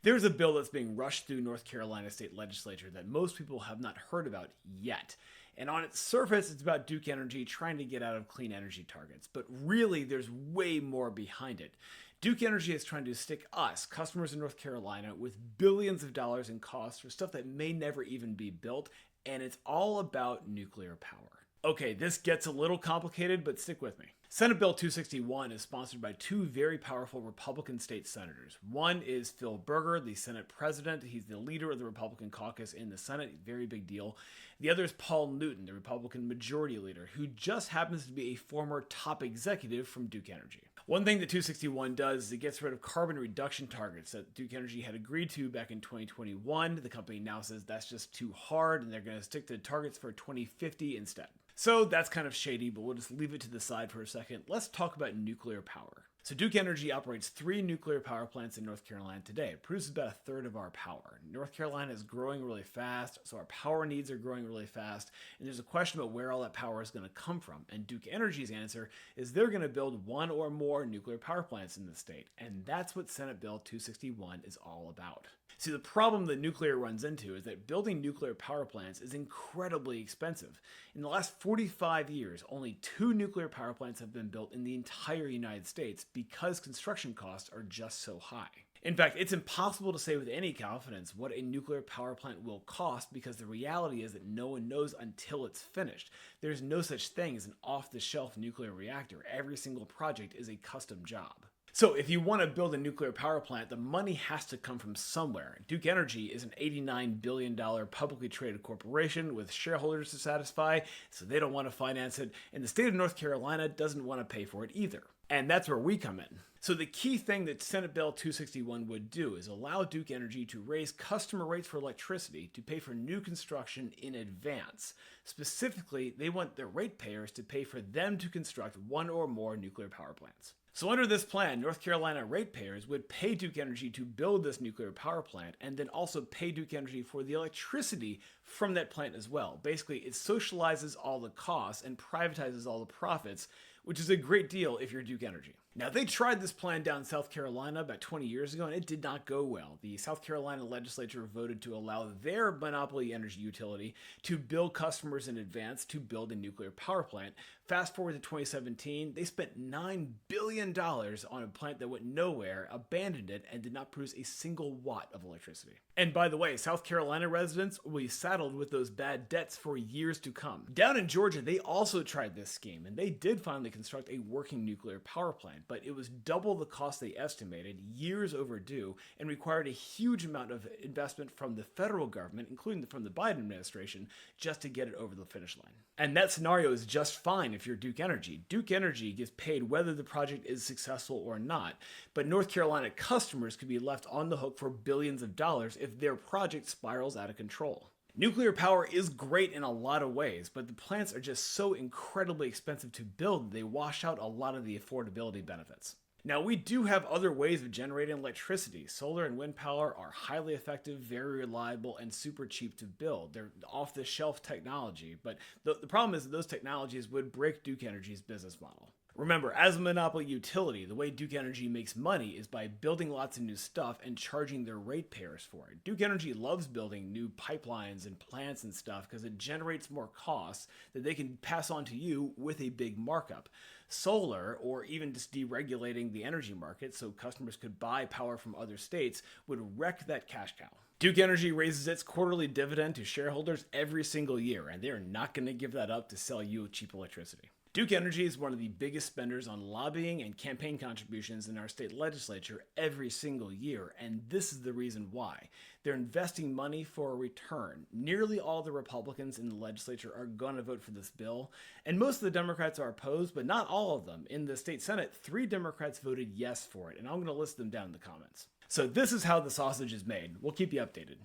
There's a bill that's being rushed through North Carolina state legislature that most people have not heard about yet. And on its surface, it's about Duke Energy trying to get out of clean energy targets. But really, there's way more behind it. Duke Energy is trying to stick us, customers in North Carolina, with billions of dollars in costs for stuff that may never even be built. And it's all about nuclear power. Okay, this gets a little complicated, but stick with me. Senate Bill 261 is sponsored by two very powerful Republican state senators. One is Phil Berger, the Senate president. He's the leader of the Republican caucus in the Senate, very big deal. The other is Paul Newton, the Republican majority leader, who just happens to be a former top executive from Duke Energy. One thing that 261 does is it gets rid of carbon reduction targets that Duke Energy had agreed to back in 2021. The company now says that's just too hard and they're going to stick to targets for 2050 instead. So that's kind of shady, but we'll just leave it to the side for a second. Let's talk about nuclear power. So Duke Energy operates 3 nuclear power plants in North Carolina today. It produces about a third of our power. North Carolina is growing really fast, so our power needs are growing really fast, and there's a question about where all that power is going to come from. And Duke Energy's answer is they're going to build 1 or more nuclear power plants in the state, and that's what Senate Bill 261 is all about. See, the problem that nuclear runs into is that building nuclear power plants is incredibly expensive. In the last 45 years, only 2 nuclear power plants have been built in the entire United States because construction costs are just so high. In fact, it's impossible to say with any confidence what a nuclear power plant will cost because the reality is that no one knows until it's finished. There's no such thing as an off-the-shelf nuclear reactor. Every single project is a custom job. So if you want to build a nuclear power plant, the money has to come from somewhere. Duke Energy is an $89 billion publicly traded corporation with shareholders to satisfy, so they don't want to finance it, and the state of North Carolina doesn't want to pay for it either. And that's where we come in. So the key thing that Senate Bill 261 would do is allow Duke Energy to raise customer rates for electricity to pay for new construction in advance. Specifically, they want their ratepayers to pay for them to construct 1 or more nuclear power plants. So under this plan, North Carolina ratepayers would pay Duke Energy to build this nuclear power plant and then also pay Duke Energy for the electricity from that plant as well. Basically, it socializes all the costs and privatizes all the profits, which is a great deal if you're Duke Energy. Now, they tried this plan down in South Carolina about 20 years ago, and it did not go well. The South Carolina legislature voted to allow their monopoly energy utility to bill customers in advance to build a nuclear power plant. Fast forward to 2017, they spent $9 billion on a plant that went nowhere, abandoned it, and did not produce a single watt of electricity. And by the way, South Carolina residents will be saddled with those bad debts for years to come. Down in Georgia, they also tried this scheme, and they did finally construct a working nuclear power plant, but it was double the cost they estimated, years overdue, and required a huge amount of investment from the federal government, including from the Biden administration, just to get it over the finish line. And that scenario is just fine if you're Duke Energy. Duke Energy gets paid whether the project is successful or not, but North Carolina customers could be left on the hook for billions of dollars if their project spirals out of control. Nuclear power is great in a lot of ways, but the plants are just so incredibly expensive to build they wash out a lot of the affordability benefits. Now, we do have other ways of generating electricity. Solar and wind power are highly effective, very reliable, and super cheap to build. They're off-the-shelf technology, but the problem is that those technologies would break Duke Energy's business model. Remember, as a monopoly utility, the way Duke Energy makes money is by building lots of new stuff and charging their ratepayers for it. Duke Energy loves building new pipelines and plants and stuff because it generates more costs that they can pass on to you with a big markup. Solar, or even just deregulating the energy market so customers could buy power from other states, would wreck that cash cow. Duke Energy raises its quarterly dividend to shareholders every single year, and they're not going to give that up to sell you cheap electricity. Duke Energy is one of the biggest spenders on lobbying and campaign contributions in our state legislature every single year, and this is the reason why. They're investing money for a return. Nearly all the Republicans in the legislature are going to vote for this bill, and most of the Democrats are opposed, but not all of them. In the state Senate, 3 Democrats voted yes for it, and I'm going to list them down in the comments. So this is how the sausage is made. We'll keep you updated.